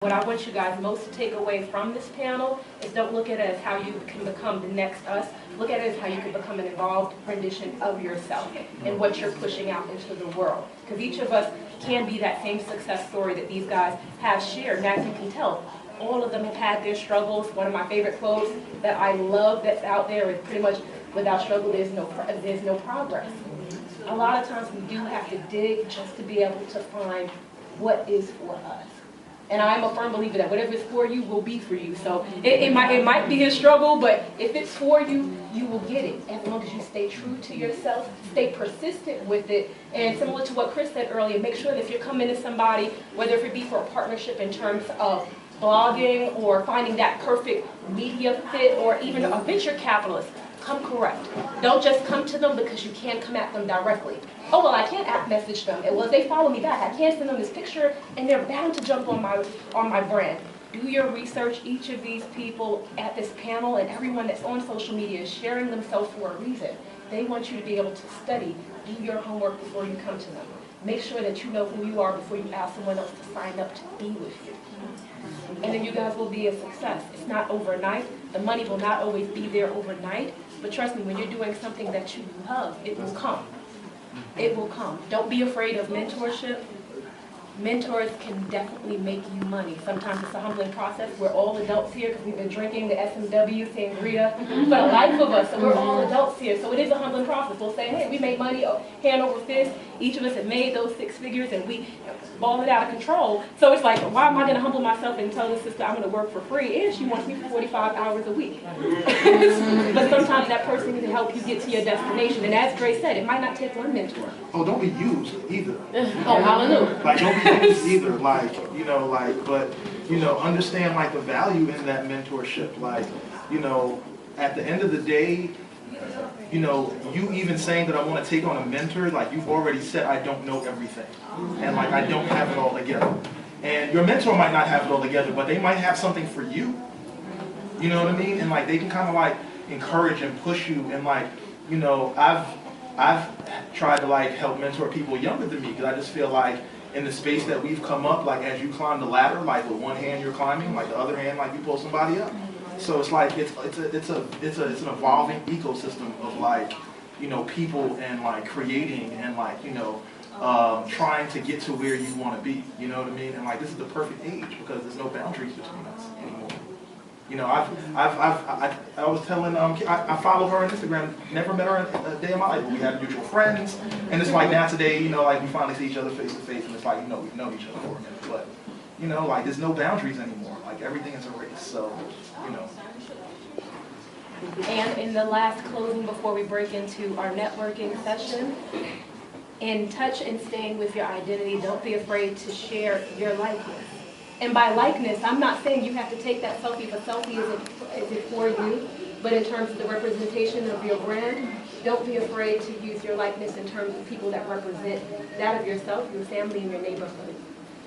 What I want you guys most to take away from this panel is don't look at it as how you can become the next us. Look at it as how you can become an evolved rendition of yourself and what you're pushing out into the world. Because each of us can be that same success story that these guys have shared. And as you can tell, all of them have had their struggles. One of my favorite quotes that I love that's out there is pretty much, without struggle, there's no progress. A lot of times we do have to dig just to be able to find what is for us. And I'm a firm believer that whatever is for you will be for you. So it might be a struggle, but if it's for you, you will get it. As long as you stay true to yourself, stay persistent with it. And similar to what Chris said earlier, make sure that if you're coming to somebody, whether it be for a partnership in terms of blogging or finding that perfect media fit or even a venture capitalist, come correct. Don't just come to them because you can't come at them directly. Oh, well, I can't app message them. Well, if they follow me back, I can't send them this picture, and they're bound to jump on my brand. Do your research. Each of these people at this panel and everyone that's on social media is sharing themselves for a reason. They want you to be able to study, do your homework before you come to them. Make sure that you know who you are before you ask someone else to sign up to be with you. And then you guys will be a success. It's not overnight. The money will not always be there overnight. But trust me, when you're doing something that you love, it will come. It will come. Don't be afraid of mentorship. Mentors can definitely make you money. Sometimes it's a humbling process. We're all adults here because we've been drinking the SMW, sangria, for the life of us. So we're all adults here. So it is a humbling process. We'll say, hey, we made money hand over fist. Each of us have made those 6 figures and we ball it out of control. So it's like, why am I going to humble myself and tell this sister I'm going to work for free? And she wants me for 45 hours a week. But sometimes that person can help you get to your destination. And as Dre said, it might not take one mentor. Oh, don't be used either. Oh, hallelujah. Like, don't be used either. Like, but, understand, like, the value in that mentorship. Like, at the end of the day, you even saying that I want to take on a mentor, like, you've already said I don't know everything. And, like, I don't have it all together. And your mentor might not have it all together, but they might have something for you. You know what I mean? And, like, they can kind of, like, encourage and push you. And, like, I've tried to, like, help mentor people younger than me because I just feel like in the space that we've come up, like, as you climb the ladder, like, with one hand you're climbing, like, the other hand, like, you pull somebody up. So it's like it's an evolving ecosystem of, like, people and, like, creating and, like, trying to get to where you want to be. You know what I mean? And, like, this is the perfect age because there's no boundaries between us anymore. I was telling I follow her on Instagram. Never met her a day in my life. But we had mutual friends, and it's like now today, like, we finally see each other face to face, and it's like we've known each other for a minute, but like, there's no boundaries anymore. Like, everything is a race. So. And in the last closing before we break into our networking session, in touch and staying with your identity, don't be afraid to share your likeness. And by likeness, I'm not saying you have to take that selfie, but selfie is it for you. But in terms of the representation of your brand, don't be afraid to use your likeness in terms of people that represent that of yourself, your family, and your neighborhood.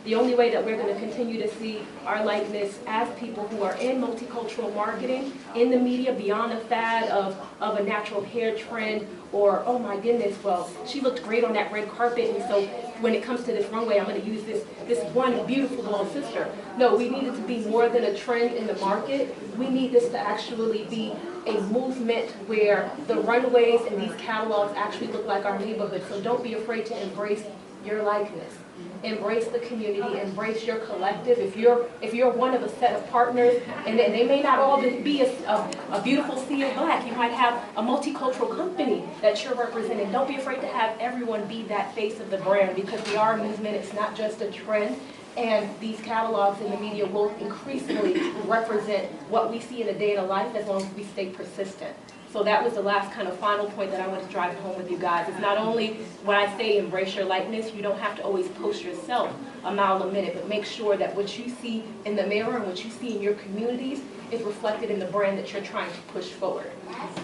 The only way that we're going to continue to see our likeness as people who are in multicultural marketing, in the media, beyond the fad of a natural hair trend, or, oh my goodness, well, she looked great on that red carpet, and so when it comes to this runway, I'm going to use this one beautiful little sister. No, we need it to be more than a trend in the market. We need this to actually be a movement where the runways and these catalogs actually look like our neighborhood. So don't be afraid to embrace your likeness. Embrace the community, embrace your collective. If you're one of a set of partners, and they may not all be a beautiful sea of black, you might have a multicultural company that you're representing. Don't be afraid to have everyone be that face of the brand, because we are a movement. It's not just a trend. And these catalogs in the media will increasingly represent what we see in a day in a life as long as we stay persistent. So that was the last kind of final point that I want to drive home with you guys. It's not only when I say embrace your likeness, you don't have to always post yourself a mile a minute, but make sure that what you see in the mirror and what you see in your communities is reflected in the brand that you're trying to push forward.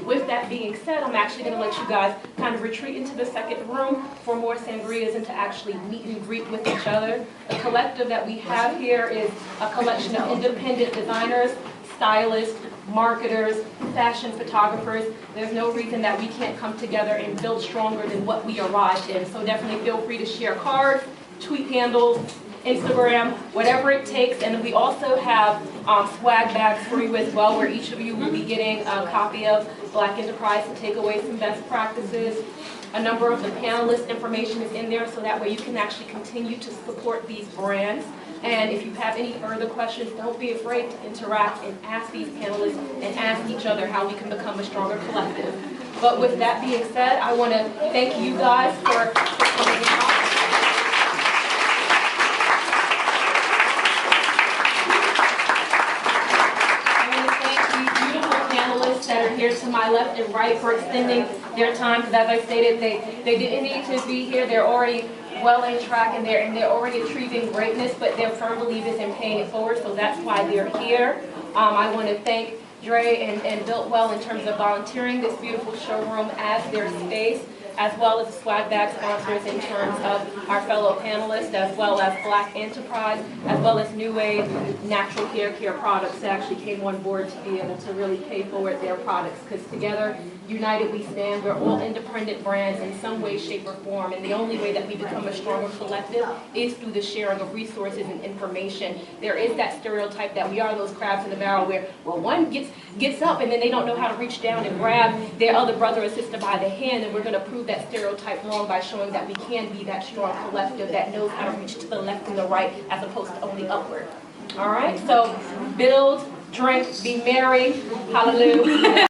With that being said, I'm actually going to let you guys kind of retreat into the second room for more sangrias and to actually meet and greet with each other. The collective that we have here is a collection of independent designers, stylists, marketers, fashion photographers. There's no reason that we can't come together and build stronger than what we arrived in. So definitely feel free to share cards, tweet handles, Instagram, whatever it takes. And we also have swag bags for you as well, where each of you will be getting a copy of Black Enterprise to take away some best practices. A number of the panelist information is in there, so that way you can actually continue to support these brands. And if you have any further questions, don't be afraid to interact and ask these panelists and ask each other how we can become a stronger collective. But with that being said, I want to thank you guys for coming out. That are here to my left and right for extending their time, because as I stated, they didn't need to be here. They're already well in track, and they're already achieving greatness, but they're firm believers in paying it forward, so that's why they're here. I want to thank Dre and Biltwell in terms of volunteering this beautiful showroom as their space, as well as the swag bag sponsors in terms of our fellow panelists, as well as Black Enterprise, as well as New Wave Natural Hair Care Products that actually came on board to be able to really pay forward their products, because together, united we stand. We're all independent brands in some way, shape, or form, and the only way that we become a stronger collective is through the sharing of resources and information. There is that stereotype that we are those crabs in the barrel where, well, one gets up and then they don't know how to reach down and grab their other brother or sister by the hand, and we're going to prove that stereotype wrong by showing that we can be that strong collective that knows how to reach to the left and the right as opposed to only upward. All right, so build, drink, be merry, hallelujah.